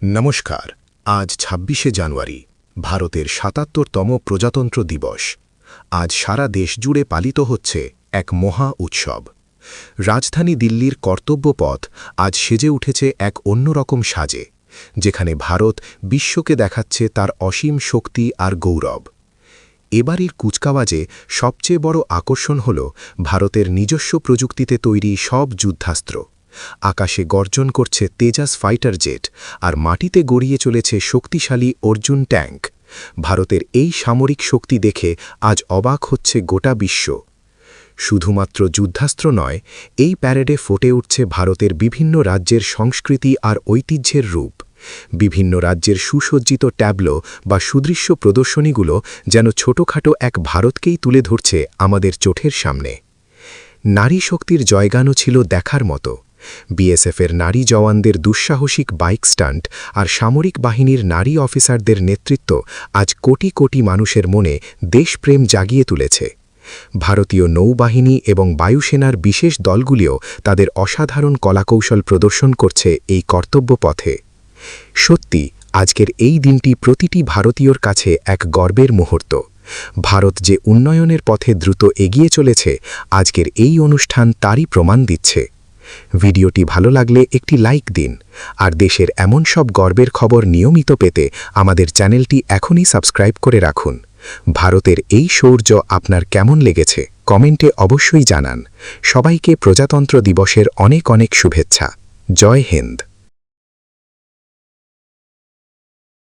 নমস্কার। আজ ২৬শে জানুয়ারি, ভারতের ৭৭তম প্রজাতন্ত্র দিবস। আজ সারা দেশ জুড়ে পালিত হচ্ছে এক মহা উৎসব। রাজধানী দিল্লির কর্তব্য পথ আজ সেজে উঠেছে এক অন্যরকম সাজে, যেখানে ভারত বিশ্বকে দেখাচ্ছে তার অসীম শক্তি আর গৌরব। এবারের কুচকাওয়াজে সবচেয়ে বড় আকর্ষণ হল ভারতের নিজস্ব প্রযুক্তিতে তৈরি সব যুদ্ধাস্ত্র। আকাশে গর্জন করছে তেজাস ফাইটার জেট, আর মাটিতে গড়িয়ে চলেছে শক্তিশালী অর্জুন ট্যাঙ্ক। ভারতের এই সামরিক শক্তি দেখে আজ অবাক হচ্ছে গোটা বিশ্ব। শুধুমাত্র যুদ্ধাস্ত্র নয়, এই প্যারেডে ফুটে উঠছে ভারতের বিভিন্ন রাজ্যের সংস্কৃতি আর ঐতিহ্যের রূপ। বিভিন্ন রাজ্যের সুসজ্জিত ট্যাবলো বা সুদৃশ্য প্রদর্শনীগুলো যেন ছোটখাটো এক ভারতকেই তুলে ধরছে আমাদের চোখের সামনে। নারী শক্তির জয়গানও ছিল দেখার মতো। বিএসএফের নারী জওয়ানদের দুঃসাহসিক বাইক স্টান্ট আর সামরিক বাহিনীর নারী অফিসারদের নেতৃত্ব আজ কোটি কোটি মানুষের মনে দেশপ্রেম জাগিয়ে তুলেছে। ভারতীয় নৌবাহিনী এবং বায়ুসেনার বিশেষ দলগুলিও তাদের অসাধারণ কলাকৌশল প্রদর্শন করছে এই কর্তব্য পথে। সত্যি, আজকের এই দিনটি প্রতিটি ভারতীয়র কাছে এক গর্বের মুহূর্ত। ভারত যে উন্নয়নের পথে দ্রুত এগিয়ে চলেছে, আজকের এই অনুষ্ঠান তারই প্রমাণ দিচ্ছে। ভিডিওটি ভালো লাগলে একটি লাইক দিন, আর দেশের এমন সব গর্বের খবর নিয়মিত পেতে আমাদের চ্যানেলটি এখনই সাবস্ক্রাইব করে রাখুন। ভারতের এই শৌর্য আপনার কেমন লেগেছে কমেন্টে অবশ্যই জানান। সবাইকে প্রজাতন্ত্র দিবসের অনেক অনেক শুভেচ্ছা। জয় হিন্দ।